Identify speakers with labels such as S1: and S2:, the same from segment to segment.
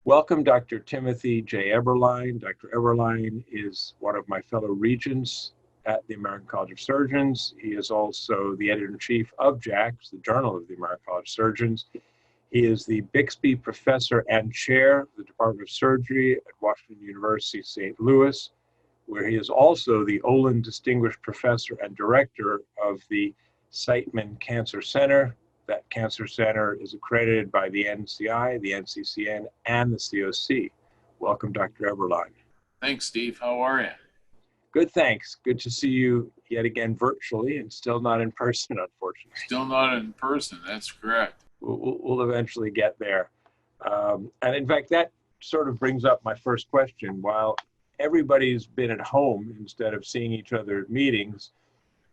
S1: Welcome, Dr. Timothy J. Eberlein. Dr. Eberlein is one of my fellow regents at the American College of Surgeons. He is also the editor-in-chief of JACS, the Journal of the American College of Surgeons. He is the Bixby Professor and Chair of the Department of Surgery at Washington University, St. Louis, where he is also the Olin Distinguished Professor and Director of the Siteman Cancer Center. That cancer center is accredited by the NCI, the NCCN, and the COC. Welcome, Dr. Eberlein.
S2: Thanks, Steve. How are you?
S1: Good, thanks. Good to see you yet again virtually and still not in person, unfortunately.
S2: Still not in person, that's correct.
S1: We'll eventually get there. And in fact, that sort of brings up my first question. While everybody's been at home instead of seeing each other at meetings,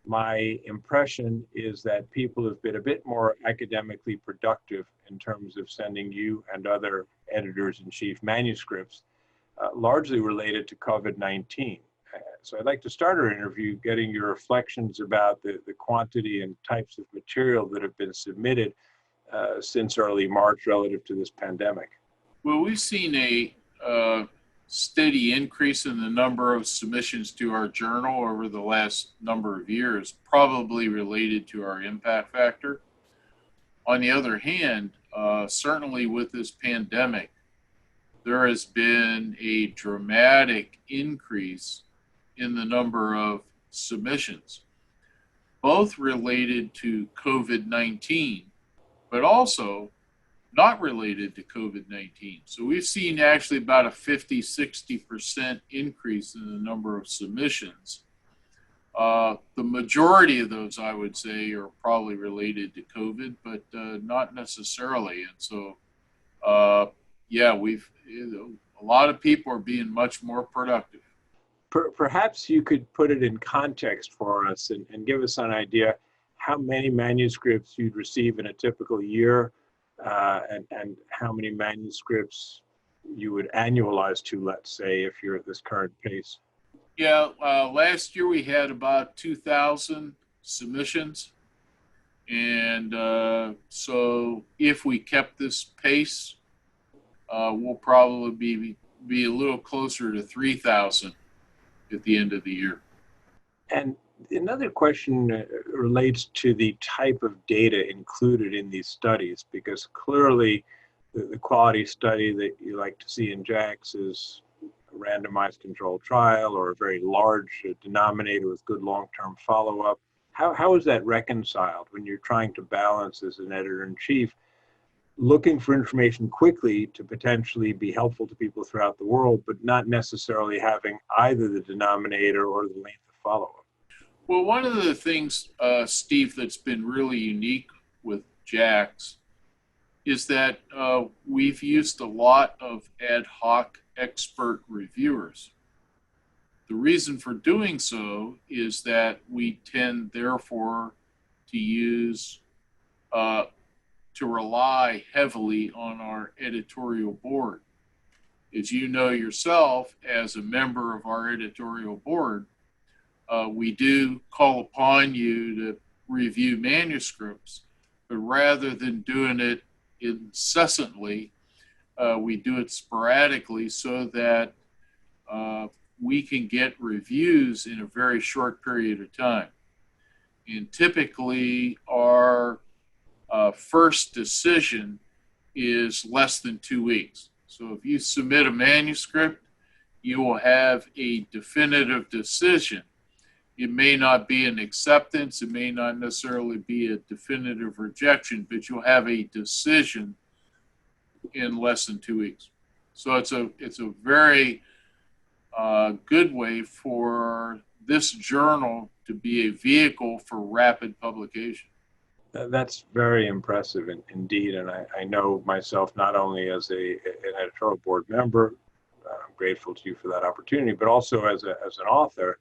S1: my impression is that people have been a bit more academically productive in terms of sending you and other editors-in-chief manuscripts, largely related to COVID-19. So I'd like to start our interview getting your reflections about the quantity and types of material that have been submitted since early March relative to this pandemic.
S2: Well, we've seen a steady increase in the number of submissions to our journal over the last number of years, probably related to our impact factor. On the other hand, certainly with this pandemic, there has been a dramatic increase in the number of submissions, both related to COVID-19, but also not related to COVID-19. So we've seen actually about a 50-60% increase in the number of submissions. The majority of those, I would say, are probably related to COVID, but not necessarily. And so, yeah, a lot of people are being much more productive.
S1: Perhaps you could put it in context for us and give us an idea how many manuscripts you'd receive in a typical year, and how many manuscripts you would annualize to, let's say, if you're at this current pace.
S2: Yeah, last year we had about 2,000 submissions. And so if we kept this pace, we'll probably be a little closer to 3,000 at the end of the year.
S1: And another question relates to the type of data included in these studies, because clearly the quality study that you like to see in JACS is a randomized controlled trial or a very large denominator with good long-term follow-up. How is that reconciled when you're trying to balance as an editor-in-chief, looking for information quickly to potentially be helpful to people throughout the world, but not necessarily having either the denominator or the length of follow-up?
S2: Well, one of the things, Steve, that's been really unique with JACS is that we've used a lot of ad hoc expert reviewers. The reason for doing so is that we tend, therefore, to rely heavily on our editorial board. As you know yourself, as a member of our editorial board, we do call upon you to review manuscripts, but rather than doing it incessantly, we do it sporadically so that we can get reviews in a very short period of time. And typically, our first decision is less than 2 weeks. So if you submit a manuscript, you will have a definitive decision. It may not be an acceptance, it may not necessarily be a definitive rejection, but you'll have a decision in less than 2 weeks. So it's a very good way for this journal to be a vehicle for rapid publication.
S1: That's very impressive indeed, and I know myself not only as an editorial board member, I'm grateful to you for that opportunity, but also as an author,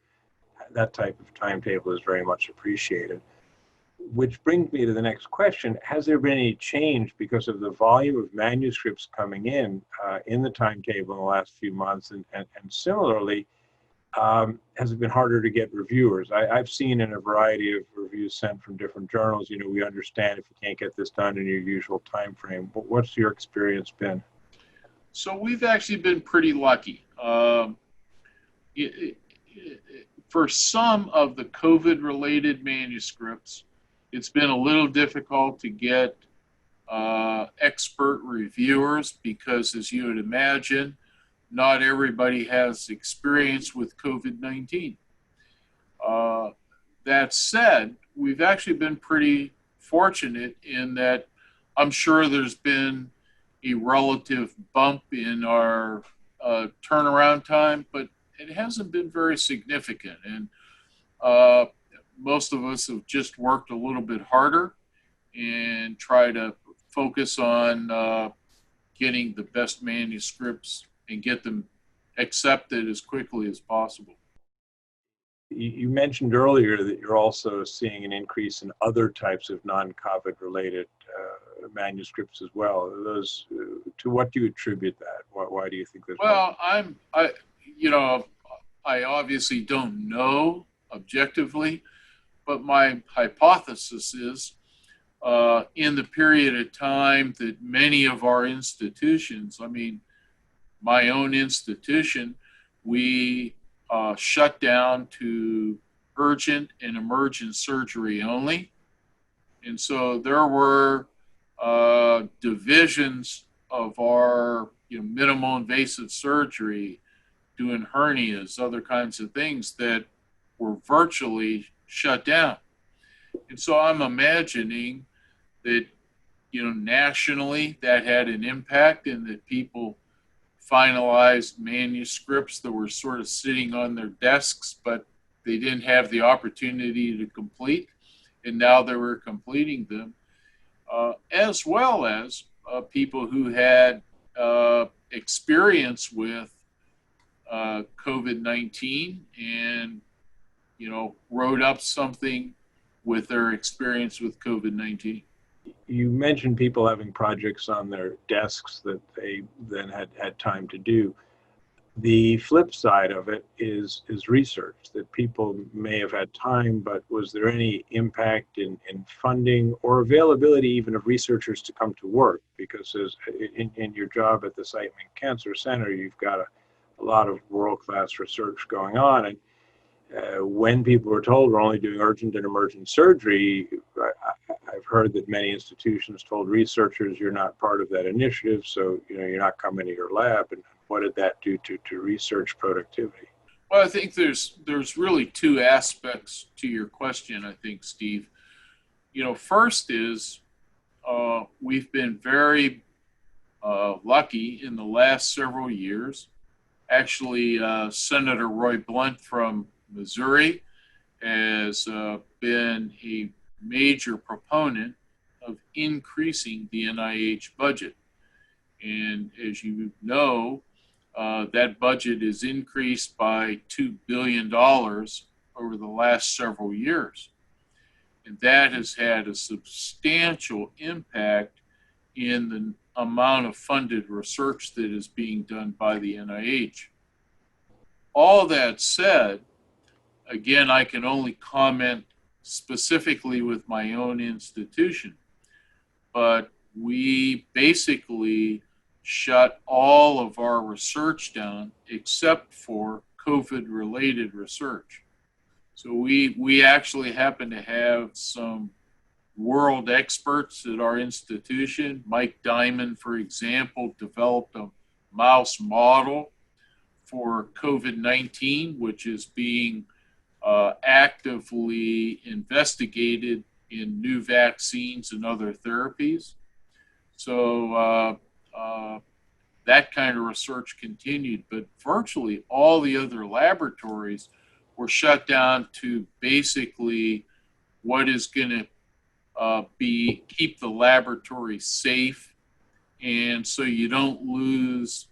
S1: that type of timetable is very much appreciated. Which brings me to the next question. Has there been any change because of the volume of manuscripts coming in the timetable in the last few months? And similarly, has it been harder to get reviewers? I've seen in a variety of reviews sent from different journals, we understand if you can't get this done in your usual time frame. But what's your experience been?
S2: So we've actually been pretty lucky. For some of the COVID-related manuscripts, it's been a little difficult to get expert reviewers because, as you would imagine, not everybody has experience with COVID-19. That said, we've actually been pretty fortunate in that I'm sure there's been a relative bump in our turnaround time, but it hasn't been very significant. And most of us have just worked a little bit harder and try to focus on getting the best manuscripts and get them accepted as quickly as possible.
S1: You mentioned earlier that you're also seeing an increase in other types of non-COVID related manuscripts as well. Those, to what do you attribute that? Why do you think there's?
S2: Well, I obviously don't know objectively, but my hypothesis is in the period of time that many of our institutions, I mean, my own institution, we shut down to urgent and emergent surgery only. And so there were divisions of our minimal invasive surgery, doing hernias, other kinds of things that were virtually shut down. And so I'm imagining that, nationally that had an impact and that people finalized manuscripts that were sort of sitting on their desks, but they didn't have the opportunity to complete, and now they were completing them, as well as people who had experience with COVID-19 and, wrote up something with their experience with COVID-19.
S1: You mentioned people having projects on their desks that they then had time to do. The flip side of it is research, that people may have had time, but was there any impact in funding or availability even of researchers to come to work? Because in your job at the Siteman Cancer Center, you've got a lot of world-class research going on. And when people were told we're only doing urgent and emergent surgery, I've heard that many institutions told researchers you're not part of that initiative, so you're not coming to your lab. And what did that do to research productivity?
S2: Well, I think there's really two aspects to your question, I think, Steve. First is we've been very lucky in the last several years. Actually, Senator Roy Blunt from Missouri has been a major proponent of increasing the NIH budget. And as you know, that budget is increased by $2 billion over the last several years. And that has had a substantial impact in the amount of funded research that is being done by the NIH. All that said, again, I can only comment specifically with my own institution, but we basically shut all of our research down except for COVID-related research. So we actually happen to have some world experts at our institution. Mike Diamond, for example, developed a mouse model for COVID-19, which is being actively investigated in new vaccines and other therapies. So that kind of research continued, but virtually all the other laboratories were shut down to basically what is going to keep the laboratory safe, and so you don't lose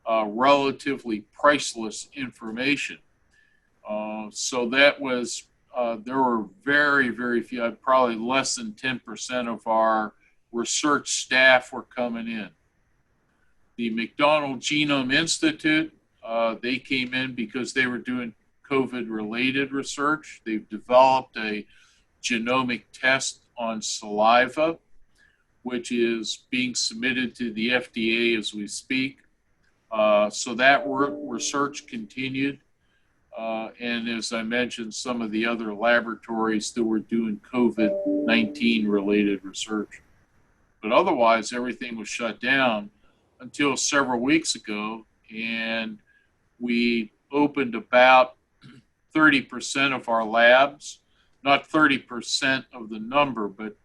S2: relatively priceless information. So that was, there were very, very few, probably less than 10% of our research staff were coming in. The McDonald Genome Institute, they came in because they were doing COVID-related research. They've developed a genomic test on saliva, which is being submitted to the FDA as we speak. So that research continued. And as I mentioned, some of the other laboratories that were doing COVID-19 related research. But otherwise, everything was shut down until several weeks ago. And we opened about 30% of our labs, not 30% of the number, but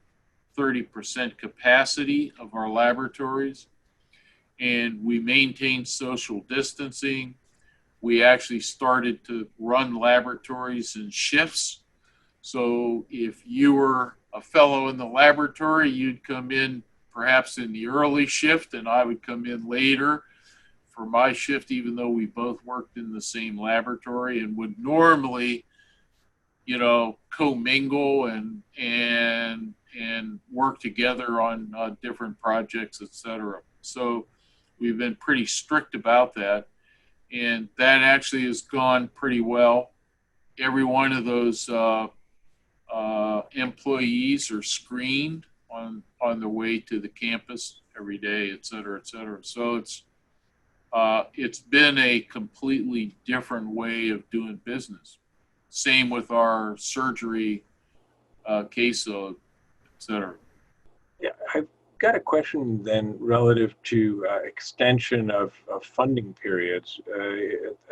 S2: 30% capacity of our laboratories. And we maintained social distancing. We actually started to run laboratories in shifts. So if you were a fellow in the laboratory, you'd come in perhaps in the early shift, and I would come in later for my shift, even though we both worked in the same laboratory, and would normally, commingle and work together on different projects, et cetera. So we've been pretty strict about that. And that actually has gone pretty well. Every one of those employees are screened on their way to the campus every day, et cetera, et cetera. So it's been a completely different way of doing business. Same with our surgery caseload, et cetera.
S1: Yeah, I've got a question then relative to extension of funding periods.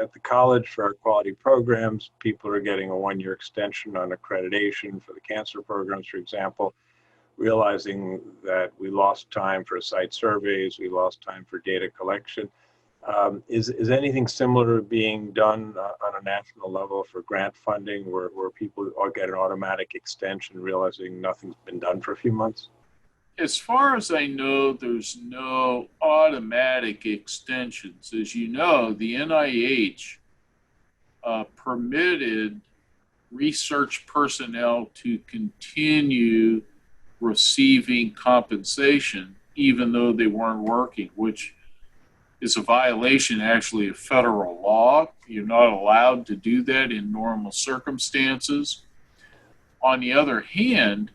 S1: At the college for our quality programs, people are getting a one-year extension on accreditation for the cancer programs, for example, realizing that we lost time for site surveys, we lost time for data collection. Is anything similar being done on a national level for grant funding where people all get an automatic extension realizing nothing's been done for a few months?
S2: As far as I know, there's no automatic extensions. As you know, the NIH permitted research personnel to continue receiving compensation even though they weren't working, which is a violation actually of federal law. You're not allowed to do that in normal circumstances. On the other hand,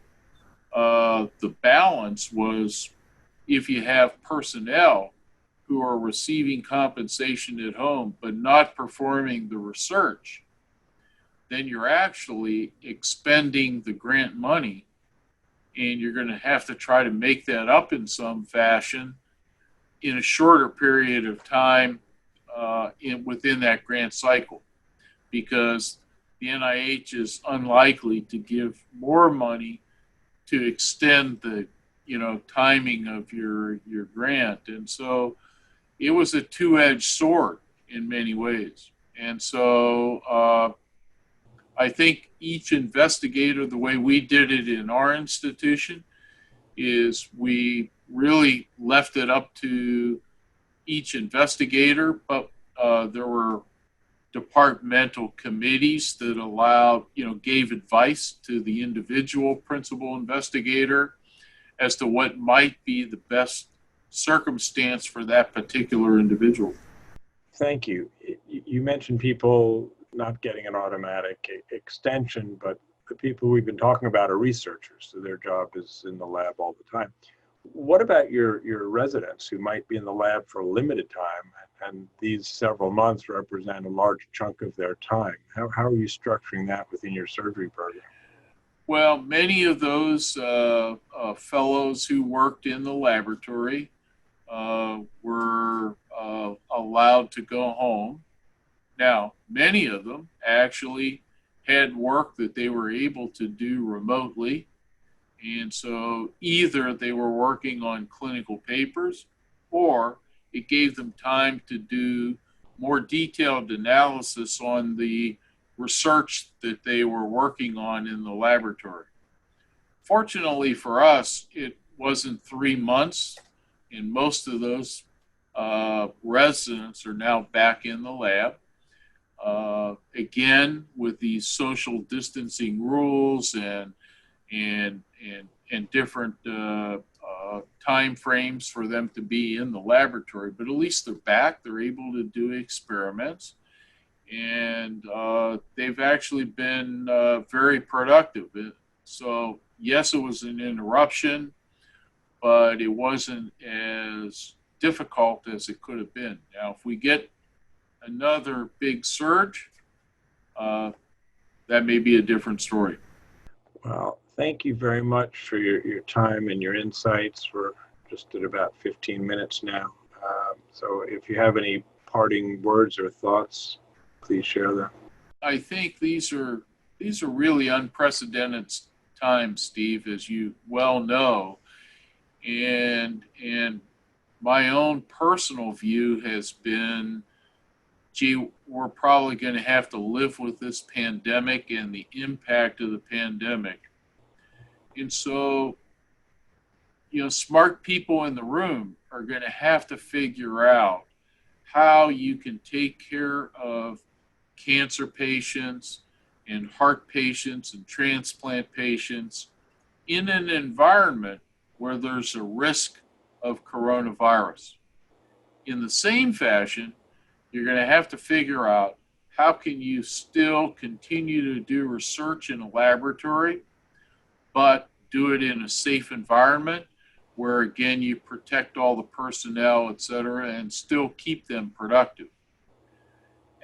S2: the balance was if you have personnel who are receiving compensation at home but not performing the research, then you're actually expending the grant money, and you're going to have to try to make that up in some fashion in a shorter period of time within that grant cycle, because the NIH is unlikely to give more money to extend the timing of your grant. And so it was a two-edged sword in many ways. And so I think each investigator, the way we did it in our institution, is we really left it up to each investigator, but there were departmental committees that allowed, gave advice to the individual principal investigator as to what might be the best circumstance for that particular individual.
S1: Thank you. You mentioned people not getting an automatic extension, but the people we've been talking about are researchers, so their job is in the lab all the time. What about your residents who might be in the lab for a limited time, and these several months represent a large chunk of their time? How are you structuring that within your surgery program?
S2: Well, many of those fellows who worked in the laboratory were allowed to go home. Now, many of them actually had work that they were able to do remotely. And so either they were working on clinical papers, or it gave them time to do more detailed analysis on the research that they were working on in the laboratory. Fortunately for us, it wasn't 3 months, and most of those residents are now back in the lab. Again, with these social distancing rules and different time frames for them to be in the laboratory, but at least they're back. They're able to do experiments, and they've actually been very productive. So yes, it was an interruption, but it wasn't as difficult as it could have been. Now, if we get another big surge, that may be a different story.
S1: Well, thank you very much for your time and your insights. We're just at about 15 minutes now. So if you have any parting words or thoughts, please share them.
S2: I think these are really unprecedented times, Steve, as you well know. And my own personal view has been, gee, we're probably going to have to live with this pandemic and the impact of the pandemic. And so, smart people in the room are going to have to figure out how you can take care of cancer patients and heart patients and transplant patients in an environment where there's a risk of coronavirus. In the same fashion, you're going to have to figure out how can you still continue to do research in a laboratory, but do it in a safe environment where, again, you protect all the personnel, et cetera, and still keep them productive.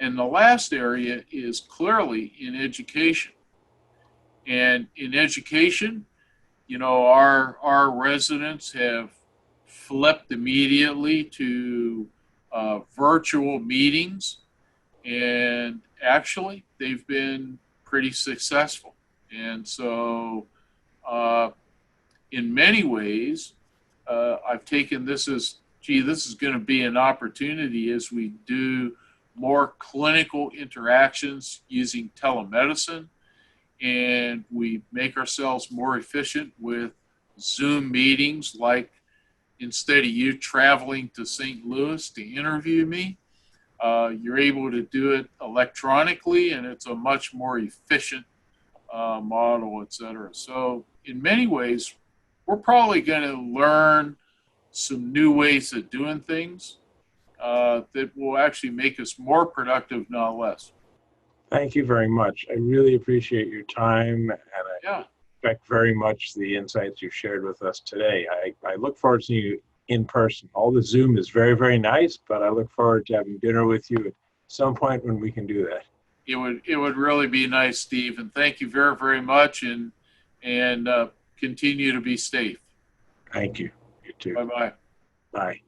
S2: And the last area is clearly in education. And in education, our residents have flipped immediately to virtual meetings, and actually they've been pretty successful. And so in many ways, I've taken this as, this is going to be an opportunity as we do more clinical interactions using telemedicine, and we make ourselves more efficient with Zoom meetings, like instead of you traveling to St. Louis to interview me, you're able to do it electronically, and it's a much more efficient model, et cetera. So in many ways, we're probably going to learn some new ways of doing things that will actually make us more productive, not less.
S1: Thank you very much. I really appreciate your time, and I respect very much the insights you shared with us today. I look forward to seeing you in person. All the Zoom is very, very nice, but I look forward to having dinner with you at some point when we can do that.
S2: It would really be nice, Steve, and thank you very, very much, and continue to be safe.
S1: Thank you. You too.
S2: Bye-bye.
S1: Bye.